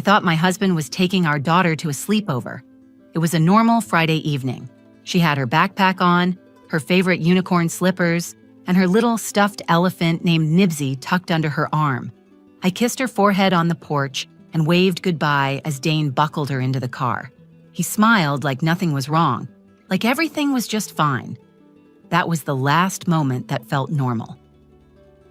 thought my husband was taking our daughter to a sleepover. It was a normal Friday evening. She had her backpack on, her favorite unicorn slippers, and her little stuffed elephant named Nibsy tucked under her arm. I kissed her forehead on the porch and waved goodbye as Dane buckled her into the car. He smiled like nothing was wrong, like everything was just fine. That was the last moment that felt normal.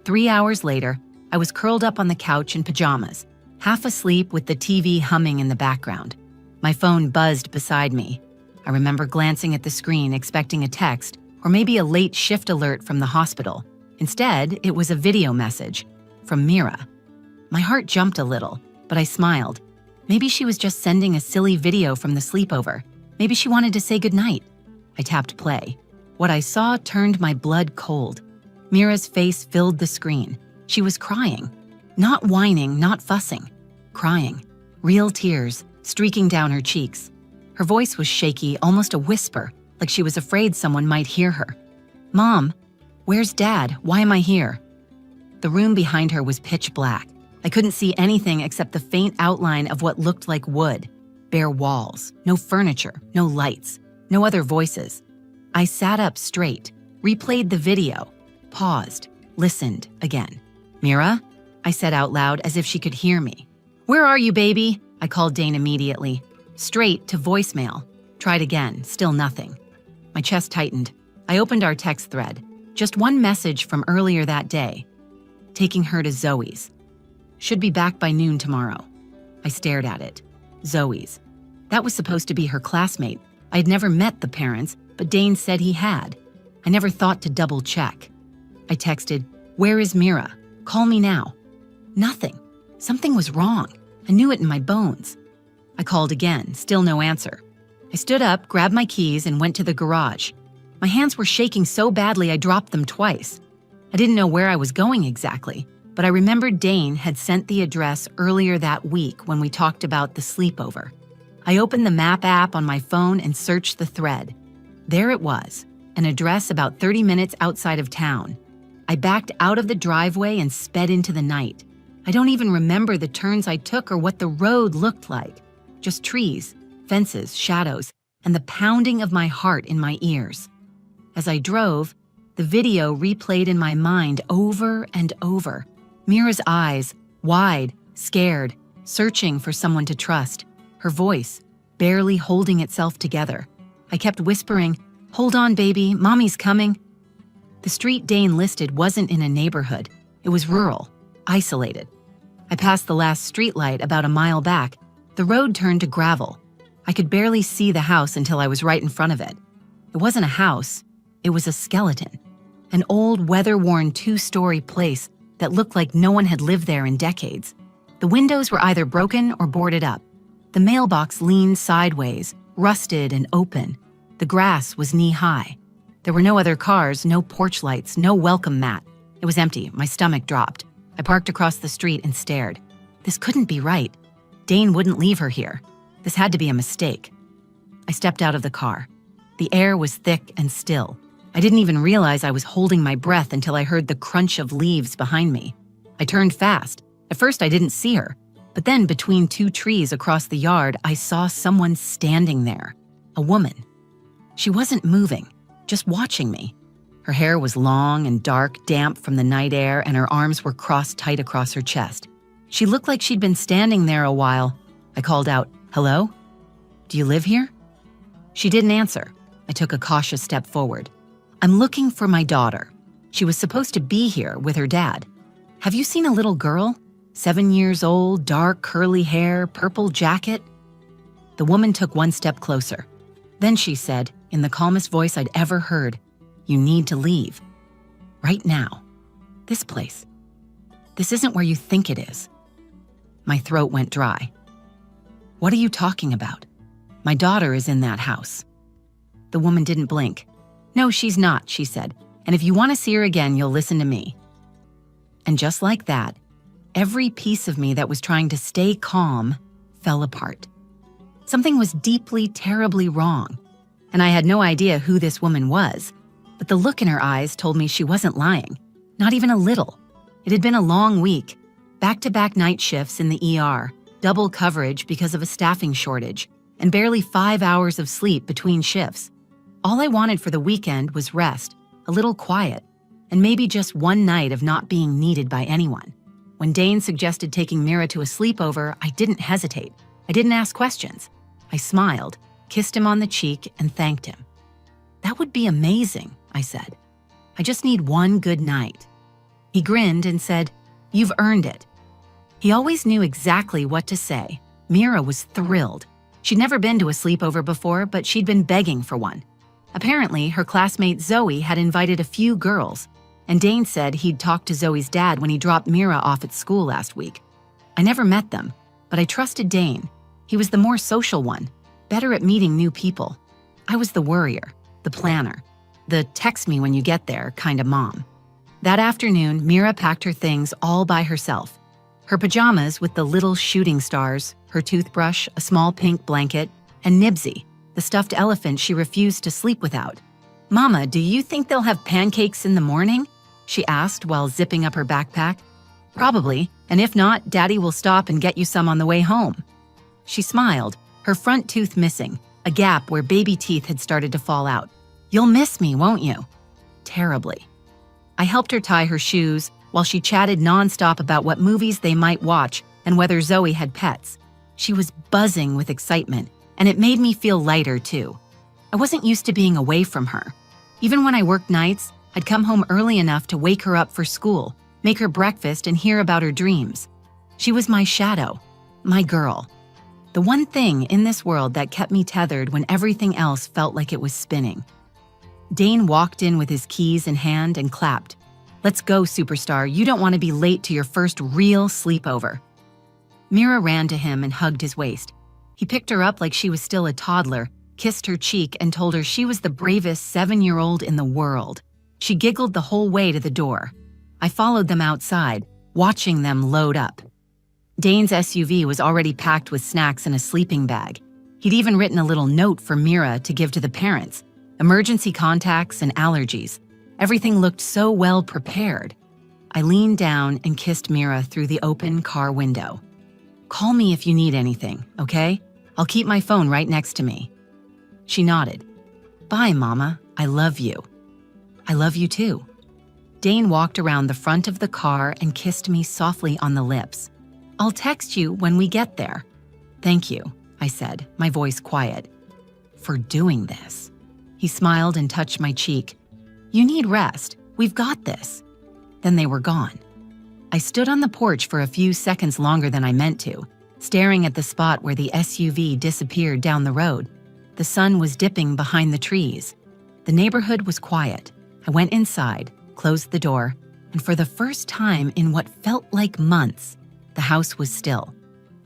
3 hours later, I was curled up on the couch in pajamas, half asleep with the TV humming in the background. My phone buzzed beside me. I remember glancing at the screen expecting a text or maybe a late shift alert from the hospital. Instead, it was a video message from Mira. My heart jumped a little, but I smiled. Maybe she was just sending a silly video from the sleepover. Maybe she wanted to say goodnight. I tapped play. What I saw turned my blood cold. Mira's face filled the screen. She was crying. Not whining, not fussing. Crying. Real tears streaking down her cheeks. Her voice was shaky, almost a whisper, like she was afraid someone might hear her. "Mom, where's Dad? Why am I here?" The room behind her was pitch black. I couldn't see anything except the faint outline of what looked like wood. Bare walls, no furniture, no lights, no other voices. I sat up straight, replayed the video, paused, listened again. "Mira?" I said out loud as if she could hear me. "Where are you, baby?" I called Dane immediately. Straight to voicemail. Tried again, still nothing. My chest tightened. I opened our text thread. Just one message from earlier that day. Taking her to Zoe's. Should be back by noon tomorrow. I stared at it. Zoe's. That was supposed to be her classmate. I had never met the parents, but Dane said he had. I never thought to double check. I texted, "Where is Mira? Call me now." Nothing. Something was wrong. I knew it in my bones. I called again, still no answer. I stood up, grabbed my keys, and went to the garage. My hands were shaking so badly I dropped them twice. I didn't know where I was going exactly, but I remembered Dane had sent the address earlier that week when we talked about the sleepover. I opened the map app on my phone and searched the thread. There it was, an address about 30 minutes outside of town. I backed out of the driveway and sped into the night. I don't even remember the turns I took or what the road looked like. Just trees, fences, shadows, and the pounding of my heart in my ears. As I drove, the video replayed in my mind over and over. Mira's eyes, wide, scared, searching for someone to trust. Her voice, barely holding itself together. I kept whispering, "Hold on, baby, Mommy's coming." The street Dane listed wasn't in a neighborhood. It was rural, isolated. I passed the last streetlight about a mile back. The road turned to gravel. I could barely see the house until I was right in front of it. It wasn't a house, it was a skeleton. An old, weather-worn 2-story place that looked like no one had lived there in decades. The windows were either broken or boarded up. The mailbox leaned sideways, rusted and open. The grass was knee-high. There were no other cars, no porch lights, no welcome mat. It was empty. My stomach dropped. I parked across the street and stared. This couldn't be right. Dane wouldn't leave her here. This had to be a mistake. I stepped out of the car. The air was thick and still. I didn't even realize I was holding my breath until I heard the crunch of leaves behind me. I turned fast. At first, I didn't see her. But then, between 2 trees across the yard, I saw someone standing there. A woman. She wasn't moving, just watching me. Her hair was long and dark, damp from the night air, and her arms were crossed tight across her chest. She looked like she'd been standing there a while. I called out, "Hello? Do you live here?" She didn't answer. I took a cautious step forward. "I'm looking for my daughter. She was supposed to be here with her dad. Have you seen a little girl? 7 years old, dark curly hair, purple jacket?" The woman took one step closer. Then she said, in the calmest voice I'd ever heard, "You need to leave. Right now. This place. This isn't where you think it is." My throat went dry. "What are you talking about? My daughter is in that house." The woman didn't blink. "No, she's not," she said. "And if you want to see her again, you'll listen to me." And just like that, every piece of me that was trying to stay calm fell apart. Something was deeply, terribly wrong. And I had no idea who this woman was. But the look in her eyes told me she wasn't lying. Not even a little. It had been a long week. Back-to-back night shifts in the ER. double coverage because of a staffing shortage, and barely 5 hours of sleep between shifts. All I wanted for the weekend was rest, a little quiet, and maybe just one night of not being needed by anyone. When Dane suggested taking Mira to a sleepover, I didn't hesitate. I didn't ask questions. I smiled, kissed him on the cheek, and thanked him. "That would be amazing," I said. "I just need one good night." He grinned and said, "You've earned it." He always knew exactly what to say. Mira was thrilled. She'd never been to a sleepover before, but she'd been begging for one. Apparently, her classmate Zoe had invited a few girls, and Dane said he'd talked to Zoe's dad when he dropped Mira off at school last week. I never met them, but I trusted Dane. He was the more social one, better at meeting new people. I was the worrier, the planner, the text me when you get there kind of mom. That afternoon, Mira packed her things all by herself. Her pajamas with the little shooting stars, her toothbrush, a small pink blanket, and Nibsy, the stuffed elephant she refused to sleep without. "Mama, do you think they'll have pancakes in the morning?" she asked while zipping up her backpack. "Probably, and if not, Daddy will stop and get you some on the way home." She smiled, her front tooth missing, a gap where baby teeth had started to fall out. "You'll miss me, won't you?" Terribly. I helped her tie her shoes while she chatted nonstop about what movies they might watch and whether Zoe had pets. She was buzzing with excitement, and it made me feel lighter too. I wasn't used to being away from her. Even when I worked nights, I'd come home early enough to wake her up for school, make her breakfast, and hear about her dreams. She was my shadow, my girl. The one thing in this world that kept me tethered when everything else felt like it was spinning. Dane walked in with his keys in hand and clapped. "Let's go, superstar. You don't want to be late to your first real sleepover." Mira ran to him and hugged his waist. He picked her up like she was still a toddler, kissed her cheek, and told her she was the bravest 7-year-old in the world. She giggled the whole way to the door. I followed them outside, watching them load up. Dane's SUV was already packed with snacks and a sleeping bag. He'd even written a little note for Mira to give to the parents, emergency contacts and allergies. Everything looked so well prepared. I leaned down and kissed Mira through the open car window. "Call me if you need anything, okay? I'll keep my phone right next to me." She nodded. "Bye, Mama. I love you." "I love you too." Dane walked around the front of the car and kissed me softly on the lips. "I'll text you when we get there." "Thank you," I said, my voice quiet. "For doing this." He smiled and touched my cheek. "You need rest. We've got this." Then they were gone. I stood on the porch for a few seconds longer than I meant to, staring at the spot where the SUV disappeared down the road. The sun was dipping behind the trees. The neighborhood was quiet. I went inside, closed the door, and for the first time in what felt like months, the house was still.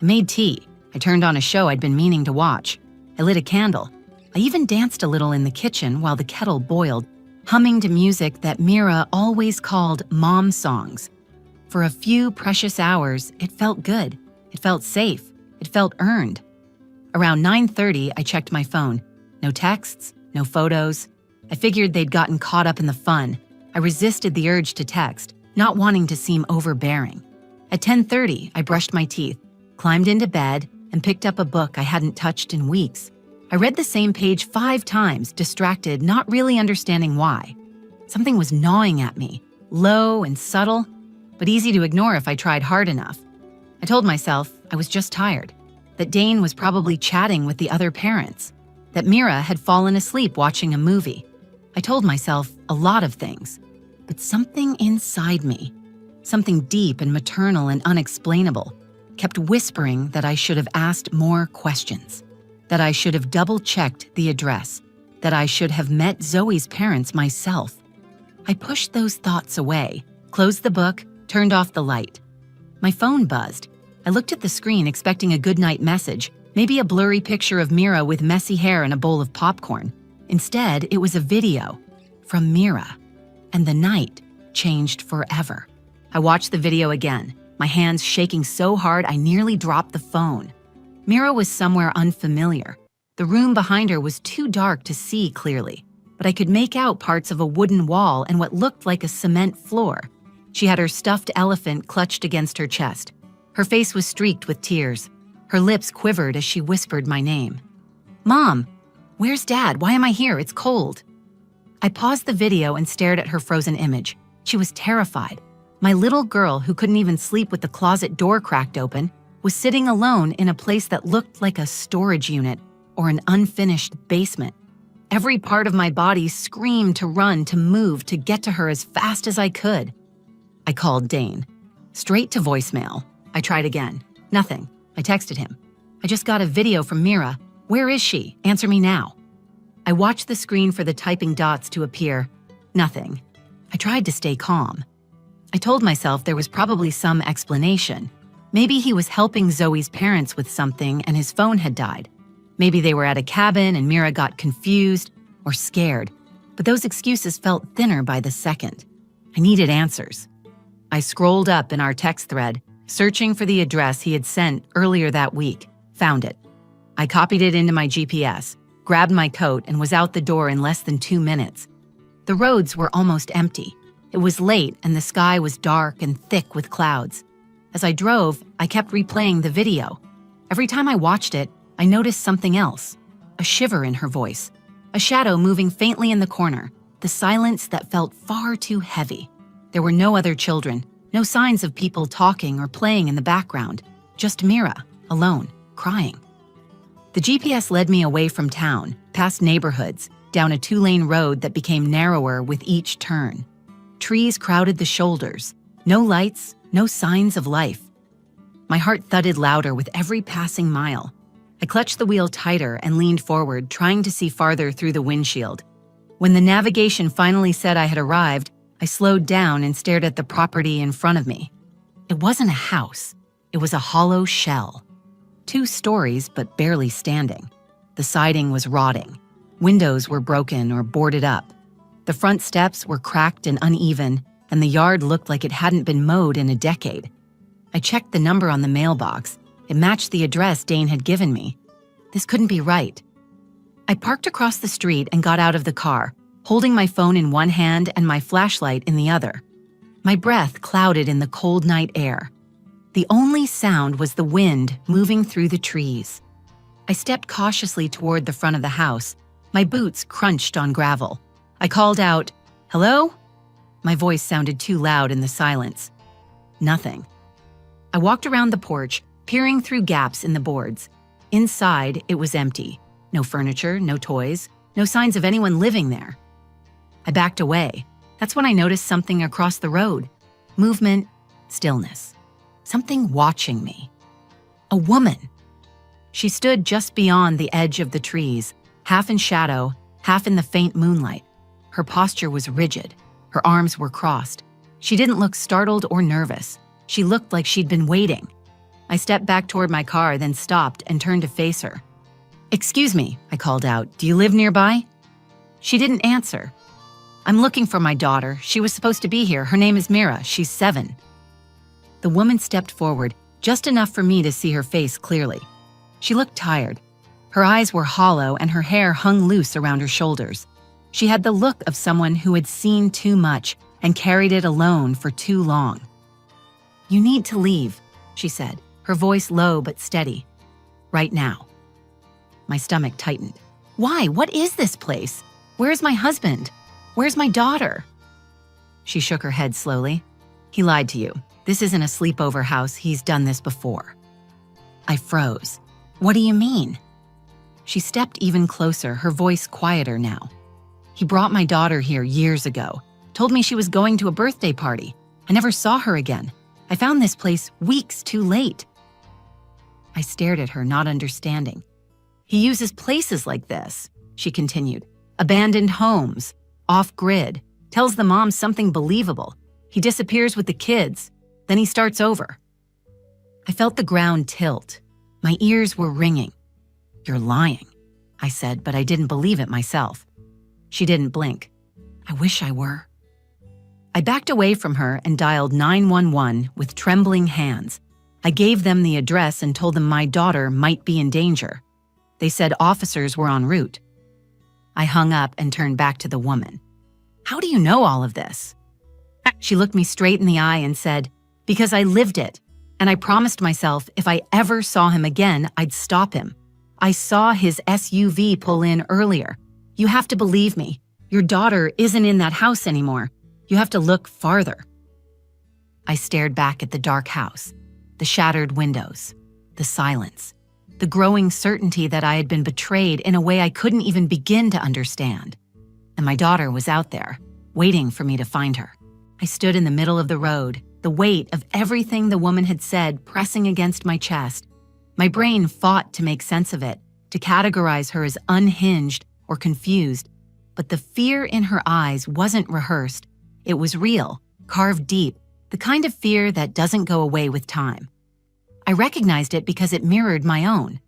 I made tea. I turned on a show I'd been meaning to watch. I lit a candle. I even danced a little in the kitchen while the kettle boiled, humming to music that Mira always called mom songs. For a few precious hours, it felt good. It felt safe. It felt earned. Around 9:30, I checked my phone. No texts, no photos. I figured they'd gotten caught up in the fun. I resisted the urge to text, not wanting to seem overbearing. At 10:30, I brushed my teeth, climbed into bed, and picked up a book I hadn't touched in weeks. I read the same page 5 times, distracted, not really understanding why. Something was gnawing at me, low and subtle, but easy to ignore if I tried hard enough. I told myself I was just tired, that Dane was probably chatting with the other parents, that Mira had fallen asleep watching a movie. I told myself a lot of things, but something inside me, something deep and maternal and unexplainable, kept whispering that I should have asked more questions, that I should have double-checked the address, that I should have met Zoe's parents myself. I pushed those thoughts away, closed the book, turned off the light. My phone buzzed. I looked at the screen expecting a goodnight message, maybe a blurry picture of Mira with messy hair and a bowl of popcorn. Instead, it was a video from Mira, and the night changed forever. I watched the video again, my hands shaking so hard I nearly dropped the phone. Mira was somewhere unfamiliar. The room behind her was too dark to see clearly, but I could make out parts of a wooden wall and what looked like a cement floor. She had her stuffed elephant clutched against her chest. Her face was streaked with tears. Her lips quivered as she whispered my name. "Mom, where's Dad? Why am I here? It's cold." I paused the video and stared at her frozen image. She was terrified. My little girl, who couldn't even sleep with the closet door cracked open, was sitting alone in a place that looked like a storage unit or an unfinished basement. Every part of my body screamed to run, to move, to get to her as fast as I could. I called Dane. Straight to voicemail. I tried again. Nothing. I texted him. "I just got a video from Mira. Where is she? Answer me now." I watched the screen for the typing dots to appear. Nothing. I tried to stay calm. I told myself there was probably some explanation. Maybe he was helping Zoe's parents with something and his phone had died. Maybe they were at a cabin and Mira got confused or scared. But those excuses felt thinner by the second. I needed answers. I scrolled up in our text thread, searching for the address he had sent earlier that week. Found it. I copied it into my GPS, grabbed my coat, and was out the door in less than 2 minutes. The roads were almost empty. It was late and the sky was dark and thick with clouds. As I drove, I kept replaying the video. Every time I watched it, I noticed something else. A shiver in her voice. A shadow moving faintly in the corner. The silence that felt far too heavy. There were no other children, no signs of people talking or playing in the background. Just Mira, alone, crying. The GPS led me away from town, past neighborhoods, down a 2-lane road that became narrower with each turn. Trees crowded the shoulders. No lights, no signs of life. My heart thudded louder with every passing mile. I clutched the wheel tighter and leaned forward, trying to see farther through the windshield. When the navigation finally said I had arrived, I slowed down and stared at the property in front of me. It wasn't a house. It was a hollow shell. 2 stories, but barely standing. The siding was rotting. Windows were broken or boarded up. The front steps were cracked and uneven, and the yard looked like it hadn't been mowed in a decade. I checked the number on the mailbox. It matched the address Dane had given me. This couldn't be right. I parked across the street and got out of the car, holding my phone in one hand and my flashlight in the other. My breath clouded in the cold night air. The only sound was the wind moving through the trees. I stepped cautiously toward the front of the house. My boots crunched on gravel. I called out, "Hello?" My voice sounded too loud in the silence. Nothing. I walked around the porch, peering through gaps in the boards. Inside, it was empty. No furniture, no toys, no signs of anyone living there. I backed away. That's when I noticed something across the road. Movement, stillness. Something watching me. A woman. She stood just beyond the edge of the trees, half in shadow, half in the faint moonlight. Her posture was rigid. Her arms were crossed. She didn't look startled or nervous. She looked like she'd been waiting. I stepped back toward my car, then stopped and turned to face her. "Excuse me," I called out. "Do you live nearby?" She didn't answer. "I'm looking for my daughter. She was supposed to be here. Her name is Mira. She's 7. The woman stepped forward, just enough for me to see her face clearly. She looked tired. Her eyes were hollow and her hair hung loose around her shoulders. She had the look of someone who had seen too much and carried it alone for too long. "You need to leave," she said, her voice low but steady. "Right now." My stomach tightened. "Why? What is this place? Where's my husband? Where's my daughter?" She shook her head slowly. "He lied to you. This isn't a sleepover house. He's done this before." I froze. "What do you mean?" She stepped even closer, her voice quieter now. "He brought my daughter here years ago. Told me she was going to a birthday party. I never saw her again. I found this place weeks too late." I stared at her, not understanding. "He uses places like this," she continued. "Abandoned homes, off-grid, tells the mom something believable. He disappears with the kids, then he starts over." I felt the ground tilt. My ears were ringing. "You're lying," I said, but I didn't believe it myself. She didn't blink. I wish I were. I backed away from her and dialed 911 with trembling hands. I gave them the address and told them my daughter might be in danger. They said officers were en route. I hung up and turned back to the woman. "How do you know all of this?" She looked me straight in the eye and said, "Because I lived it, And I promised myself if I ever saw him again, I'd stop him. I saw his SUV pull in earlier. You have to believe me. Your daughter isn't in that house anymore. You have to look farther. I stared back at the dark house, the shattered windows, the silence, the growing certainty that I had been betrayed in a way I couldn't even begin to understand. And my daughter was out there, waiting for me to find her. I stood in the middle of the road, the weight of everything the woman had said pressing against my chest. My brain fought to make sense of it, to categorize her as unhinged or confused, but the fear in her eyes wasn't rehearsed. It was real, carved deep, the kind of fear that doesn't go away with time. I recognized it because it mirrored my own.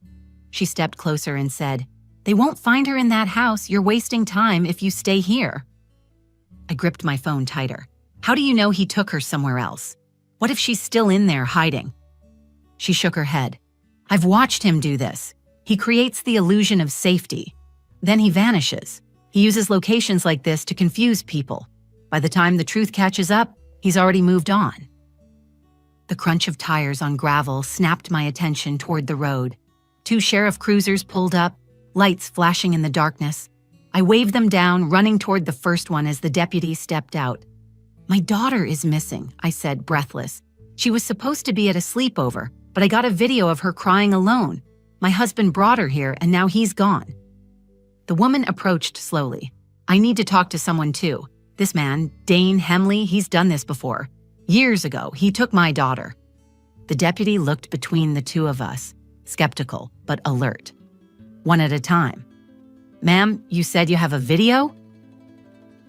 She stepped closer and said, "They won't find her in that house. You're wasting time if you stay here." I gripped my phone tighter. How do you know he took her somewhere else? What if she's still in there hiding? She shook her head. I've watched him do this. He creates the illusion of safety. Then he vanishes. He uses locations like this to confuse people. By the time the truth catches up, he's already moved on. The crunch of tires on gravel snapped my attention toward the road. 2 sheriff cruisers pulled up, lights flashing in the darkness. I waved them down, running toward the first one as the deputy stepped out. "My daughter is missing," I said, breathless. "She was supposed to be at a sleepover, but I got a video of her crying alone. My husband brought her here, and now he's gone." The woman approached slowly. "I need to talk to someone too. This man, Dane Hemley, he's done this before. Years ago, he took my daughter." The deputy looked between the two of us, skeptical but alert. One at a time. "Ma'am, you said you have a video?"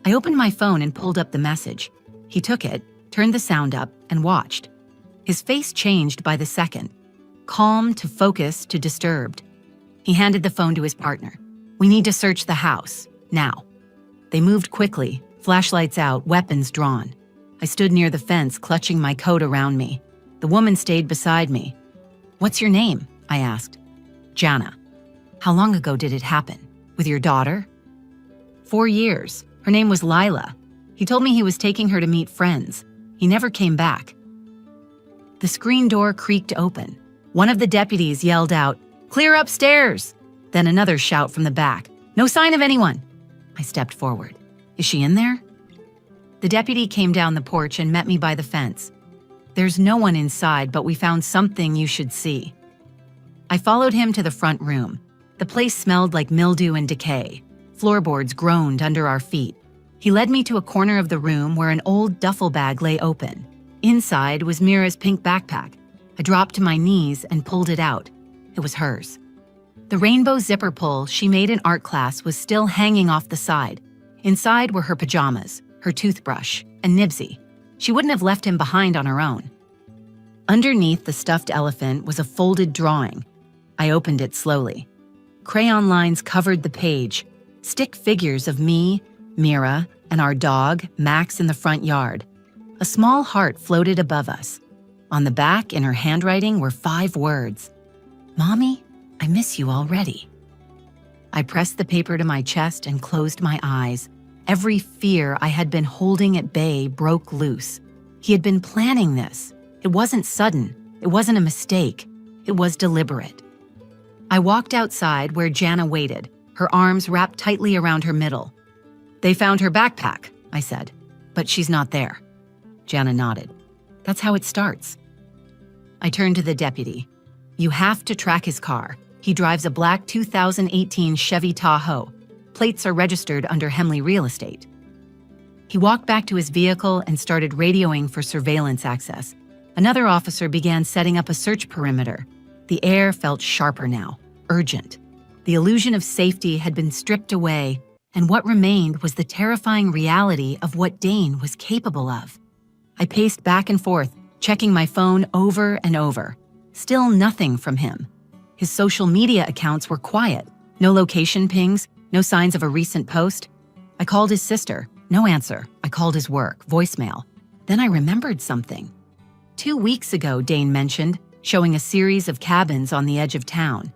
I opened my phone and pulled up the message. He took it, turned the sound up, and watched. His face changed by the second. Calm to focused to disturbed. He handed the phone to his partner. "We need to search the house, now." They moved quickly, flashlights out, weapons drawn. I stood near the fence, clutching my coat around me. The woman stayed beside me. "What's your name?" I asked. "Jana." "How long ago did it happen? With your daughter?" 4 years. Her name was Lila. He told me he was taking her to meet friends. He never came back. The screen door creaked open. One of the deputies yelled out, "Clear upstairs!" Then another shout from the back, "No sign of anyone!" I stepped forward. "Is she in there?" The deputy came down the porch and met me by the fence. "There's no one inside, but we found something you should see." I followed him to the front room. The place smelled like mildew and decay. Floorboards groaned under our feet. He led me to a corner of the room where an old duffel bag lay open. Inside was Mira's pink backpack. I dropped to my knees and pulled it out. It was hers. The rainbow zipper pull she made in art class was still hanging off the side. Inside were her pajamas, her toothbrush, and Nibsy. She wouldn't have left him behind on her own. Underneath the stuffed elephant was a folded drawing. I opened it slowly. Crayon lines covered the page, stick figures of me, Mira, and our dog, Max, in the front yard. A small heart floated above us. On the back, in her handwriting, were 5 words. "Mommy, I miss you already." I pressed the paper to my chest and closed my eyes. Every fear I had been holding at bay broke loose. He had been planning this. It wasn't sudden. It wasn't a mistake. It was deliberate. I walked outside where Jana waited, her arms wrapped tightly around her middle. "They found her backpack," I said, "but she's not there." Jana nodded. "That's how it starts." I turned to the deputy. "You have to track his car. He drives a black 2018 Chevy Tahoe. Plates are registered under Hemley Real Estate." He walked back to his vehicle and started radioing for surveillance access. Another officer began setting up a search perimeter. The air felt sharper now, urgent. The illusion of safety had been stripped away, and what remained was the terrifying reality of what Dane was capable of. I paced back and forth, checking my phone over and over. Still nothing from him. His social media accounts were quiet. No location pings, no signs of a recent post. I called his sister. No answer. I called his work, voicemail. Then I remembered something. 2 weeks ago, Dane mentioned, showing a series of cabins on the edge of town.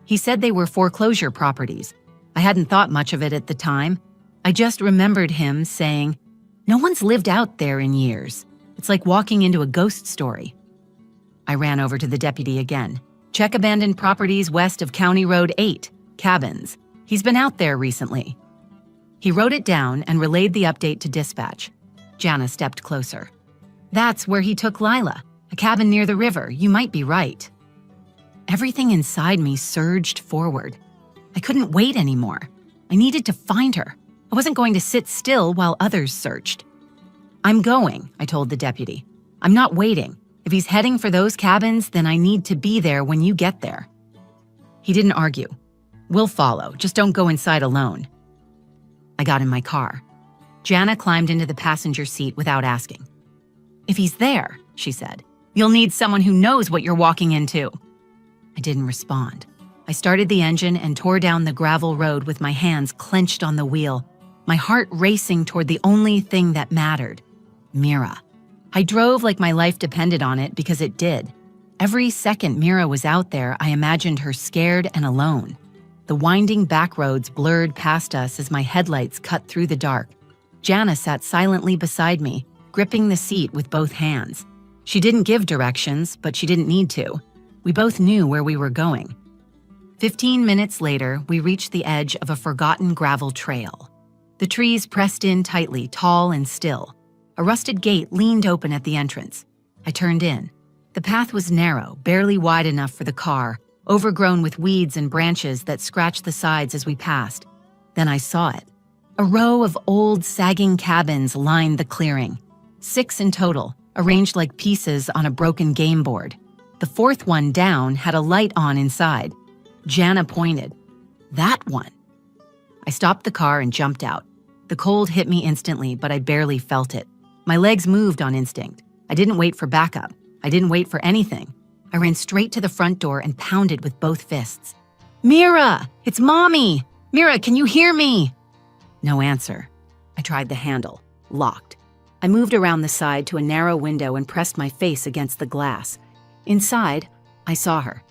He said they were foreclosure properties. I hadn't thought much of it at the time. I just remembered him saying, "No one's lived out there in years. It's like walking into a ghost story." I ran over to the deputy again. Check abandoned properties west of County Road 8, cabins. He's been out there recently. He wrote it down and relayed the update to dispatch. Jana stepped closer. That's where he took Lila, a cabin near the river. You might be right. Everything inside me surged forward. I couldn't wait anymore. I needed to find her. I wasn't going to sit still while others searched. I'm going, I told the deputy. I'm not waiting. If he's heading for those cabins, then I need to be there when you get there. He didn't argue. We'll follow, just don't go inside alone. I got in my car. Jana climbed into the passenger seat without asking. If he's there, she said, you'll need someone who knows what you're walking into. I didn't respond. I started the engine and tore down the gravel road with my hands clenched on the wheel, my heart racing toward the only thing that mattered, Mira. I drove like my life depended on it because it did. Every second Mira was out there, I imagined her scared and alone. The winding back roads blurred past us as my headlights cut through the dark. Jana sat silently beside me, gripping the seat with both hands. She didn't give directions, but she didn't need to. We both knew where we were going. 15 minutes later, we reached the edge of a forgotten gravel trail. The trees pressed in tightly, tall and still. A rusted gate leaned open at the entrance. I turned in. The path was narrow, barely wide enough for the car, overgrown with weeds and branches that scratched the sides as we passed. Then I saw it. A row of old, sagging cabins lined the clearing. 6 in total, arranged like pieces on a broken game board. The fourth one down had a light on inside. Jana pointed. That one. I stopped the car and jumped out. The cold hit me instantly, but I barely felt it. My legs moved on instinct. I didn't wait for backup. I didn't wait for anything. I ran straight to the front door and pounded with both fists. Mira! It's Mommy! Mira, can you hear me? No answer. I tried the handle. Locked. I moved around the side to a narrow window and pressed my face against the glass. Inside, I saw her.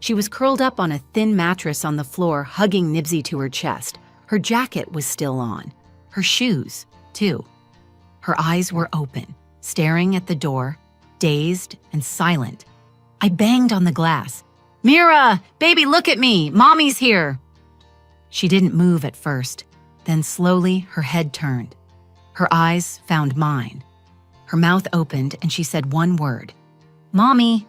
She was curled up on a thin mattress on the floor, hugging Nibsy to her chest. Her jacket was still on. Her shoes, too. Her eyes were open, staring at the door, dazed and silent. I banged on the glass. Mira, baby, look at me. Mommy's here. She didn't move at first. Then slowly, her head turned. Her eyes found mine. Her mouth opened and she said one word. Mommy.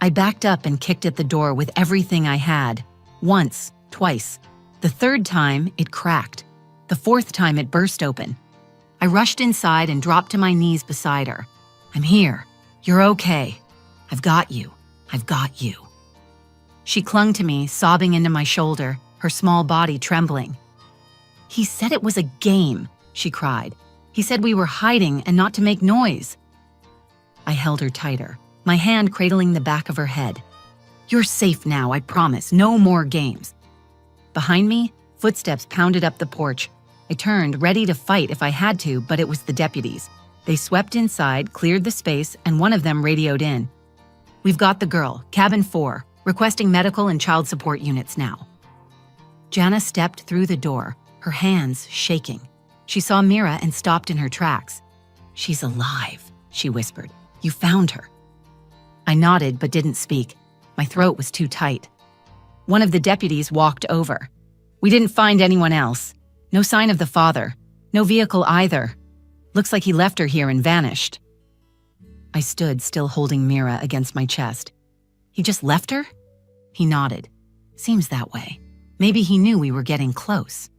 I backed up and kicked at the door with everything I had. Once, twice. The third time, it cracked. The fourth time, it burst open. I rushed inside and dropped to my knees beside her. I'm here. You're okay. I've got you. I've got you. She clung to me, sobbing into my shoulder, her small body trembling. He said it was a game, she cried. He said we were hiding and not to make noise. I held her tighter, my hand cradling the back of her head. You're safe now, I promise. No more games. Behind me, footsteps pounded up the porch. I turned, ready to fight if I had to, but it was the deputies. They swept inside, cleared the space, and one of them radioed in. We've got the girl, cabin 4, requesting medical and child support units now. Jana stepped through the door, her hands shaking. She saw Mira and stopped in her tracks. She's alive, she whispered. You found her. I nodded but didn't speak. My throat was too tight. One of the deputies walked over. We didn't find anyone else. No sign of the father. No vehicle either. Looks like he left her here and vanished. I stood, still holding Mira against my chest. He just left her? He nodded. Seems that way. Maybe he knew we were getting close.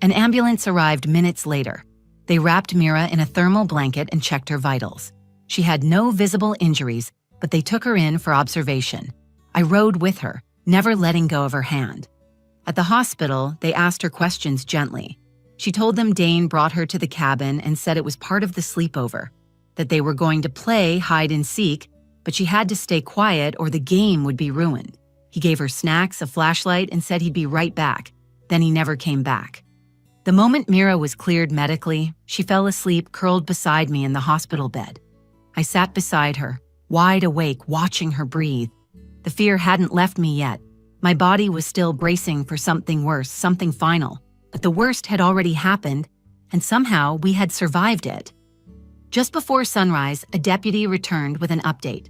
An ambulance arrived minutes later. They wrapped Mira in a thermal blanket and checked her vitals. She had no visible injuries, but they took her in for observation. I rode with her, never letting go of her hand. At the hospital, they asked her questions gently. She told them Dane brought her to the cabin and said it was part of the sleepover, that they were going to play hide and seek, but she had to stay quiet or the game would be ruined. He gave her snacks, a flashlight, and said he'd be right back. Then he never came back. The moment Mira was cleared medically, she fell asleep curled beside me in the hospital bed. I sat beside her, wide awake, watching her breathe. The fear hadn't left me yet. My body was still bracing for something worse, something final. But the worst had already happened, and somehow we had survived it. Just before sunrise, a deputy returned with an update.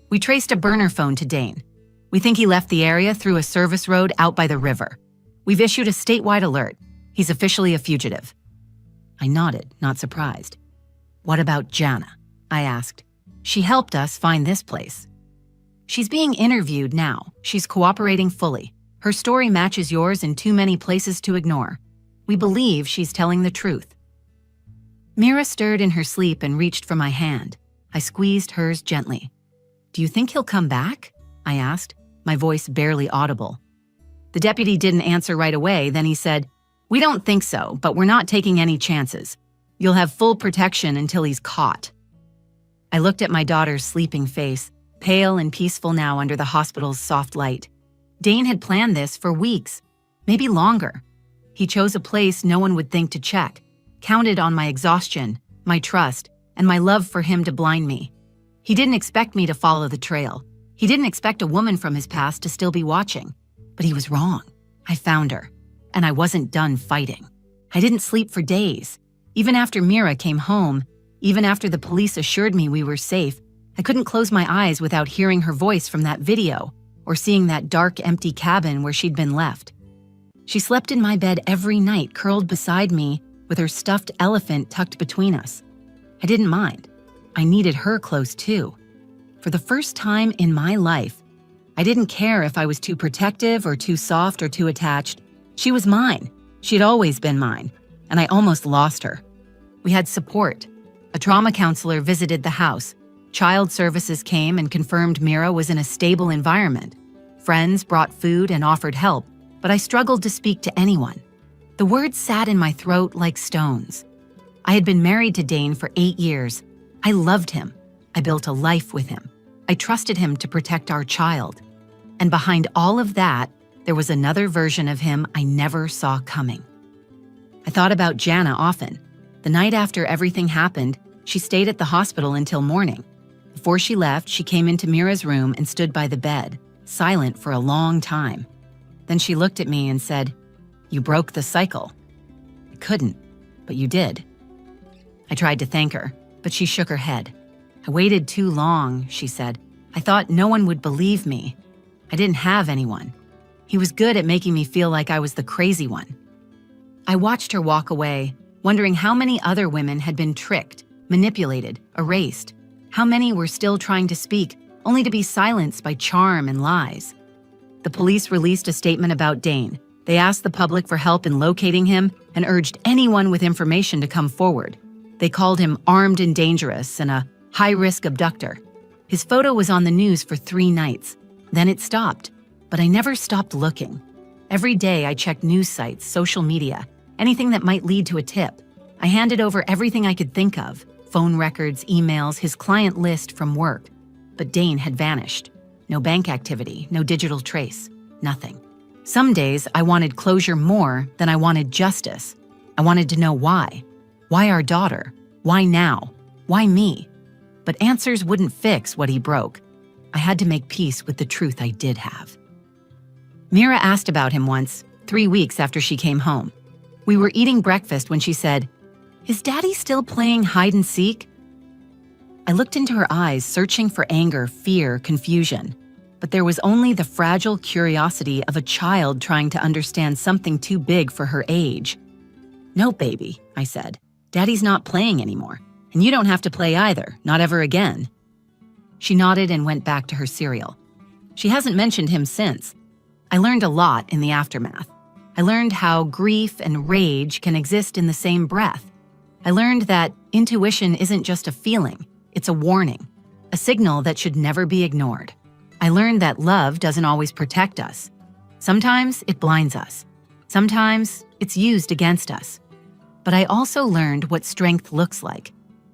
We traced a burner phone to Dane. We think he left the area through a service road out by the river. We've issued a statewide alert. He's officially a fugitive. I nodded, not surprised. What about Jana? I asked. She helped us find this place. She's being interviewed now. She's cooperating fully. Her story matches yours in too many places to ignore. We believe she's telling the truth. Mira stirred in her sleep and reached for my hand. I squeezed hers gently. Do you think he'll come back? I asked, my voice barely audible. The deputy didn't answer right away. Then he said, We don't think so, but we're not taking any chances. You'll have full protection until he's caught. I looked at my daughter's sleeping face, pale and peaceful now under the hospital's soft light. Dane had planned this for weeks, maybe longer. He chose a place no one would think to check, counted on my exhaustion, my trust, and my love for him to blind me. He didn't expect me to follow the trail. He didn't expect a woman from his past to still be watching. But he was wrong. I found her, and I wasn't done fighting. I didn't sleep for days. Even after Mira came home, even after the police assured me we were safe, I couldn't close my eyes without hearing her voice from that video or seeing that dark, empty cabin where she'd been left. She slept in my bed every night, curled beside me with her stuffed elephant tucked between us. I didn't mind. I needed her close too. For the first time in my life, I didn't care if I was too protective or too soft or too attached. She was mine. She'd always been mine, and I almost lost her. We had support. A trauma counselor visited the house. Child services came and confirmed Mira was in a stable environment. Friends brought food and offered help, but I struggled to speak to anyone. The words sat in my throat like stones. I had been married to Dane for 8 years. I loved him. I built a life with him. I trusted him to protect our child. And behind all of that, there was another version of him I never saw coming. I thought about Jana often. The night after everything happened, she stayed at the hospital until morning. Before she left, she came into Mira's room and stood by the bed, silent for a long time. Then she looked at me and said, "You broke the cycle." I couldn't, but you did. I tried to thank her, but she shook her head. I waited too long, she said. I thought no one would believe me. I didn't have anyone. He was good at making me feel like I was the crazy one. I watched her walk away, wondering how many other women had been tricked, manipulated, erased. How many were still trying to speak, only to be silenced by charm and lies. The police released a statement about Dane. They asked the public for help in locating him and urged anyone with information to come forward. They called him armed and dangerous and a high-risk abductor. His photo was on the news for 3 nights. Then it stopped, but I never stopped looking. Every day I checked news sites, social media, anything that might lead to a tip. I handed over everything I could think of, phone records, emails, his client list from work. But Dane had vanished. No bank activity, no digital trace, nothing. Some days I wanted closure more than I wanted justice. I wanted to know why. Why our daughter? Why now? Why me? But answers wouldn't fix what he broke. I had to make peace with the truth I did have. Mira asked about him once, 3 weeks after she came home. We were eating breakfast when she said, "Is Daddy still playing hide and seek?" I looked into her eyes, searching for anger, fear, confusion. But there was only the fragile curiosity of a child trying to understand something too big for her age. "No, baby," I said. "Daddy's not playing anymore. And you don't have to play either, not ever again." She nodded and went back to her cereal. She hasn't mentioned him since. I learned a lot in the aftermath. I learned how grief and rage can exist in the same breath. I learned that intuition isn't just a feeling, it's a warning, a signal that should never be ignored. I learned that love doesn't always protect us. Sometimes it blinds us. Sometimes it's used against us. But I also learned what strength looks like.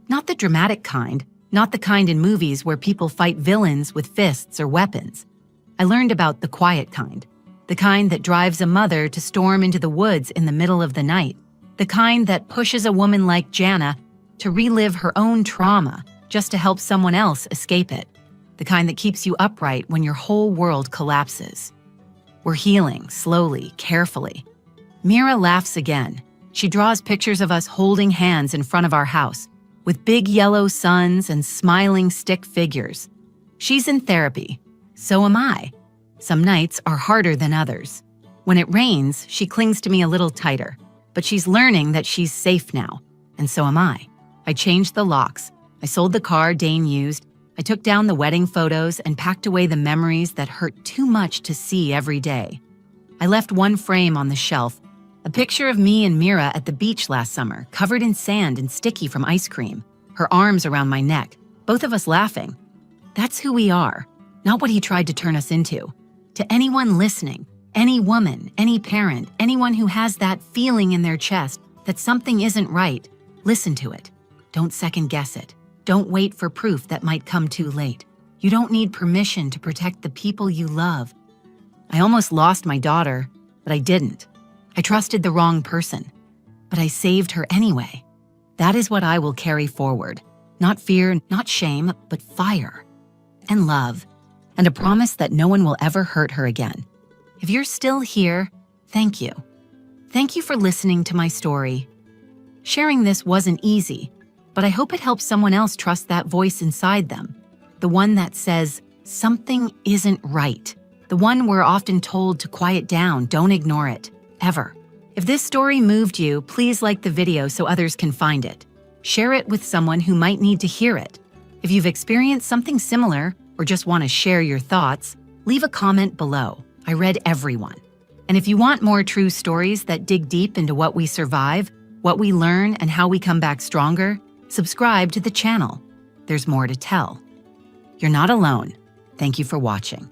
Not the dramatic kind, not the kind in movies where people fight villains with fists or weapons. I learned about the quiet kind, the kind that drives a mother to storm into the woods in the middle of the night, the kind that pushes a woman like Jana to relive her own trauma just to help someone else escape it, the kind that keeps you upright when your whole world collapses. We're healing, slowly, carefully. Mira laughs again. She draws pictures of us holding hands in front of our house, with big yellow suns and smiling stick figures. She's in therapy. So am I. Some nights are harder than others. When it rains, she clings to me a little tighter, but she's learning that she's safe now, and so am I. I changed the locks. I sold the car Dane used. I took down the wedding photos and packed away the memories that hurt too much to see every day. I left one frame on the shelf, a picture of me and Mira at the beach last summer, covered in sand and sticky from ice cream, her arms around my neck, both of us laughing. That's who we are, not what he tried to turn us into. To anyone listening, any woman, any parent, anyone who has that feeling in their chest that something isn't right, listen to it. Don't second guess it. Don't wait for proof that might come too late. You don't need permission to protect the people you love. I almost lost my daughter, but I didn't. I trusted the wrong person, but I saved her anyway. That is what I will carry forward. Not fear, not shame, but fire and love, and a promise that no one will ever hurt her again. If you're still here, thank you. Thank you for listening to my story. Sharing this wasn't easy, but I hope it helps someone else trust that voice inside them, the one that says, something isn't right, the one we're often told to quiet down, don't ignore it, ever. If this story moved you, please like the video so others can find it. Share it with someone who might need to hear it. If you've experienced something similar or just want to share your thoughts, leave a comment below. I read everyone. And if you want more true stories that dig deep into what we survive, what we learn, and how we come back stronger, subscribe to the channel. There's more to tell. You're not alone. Thank you for watching.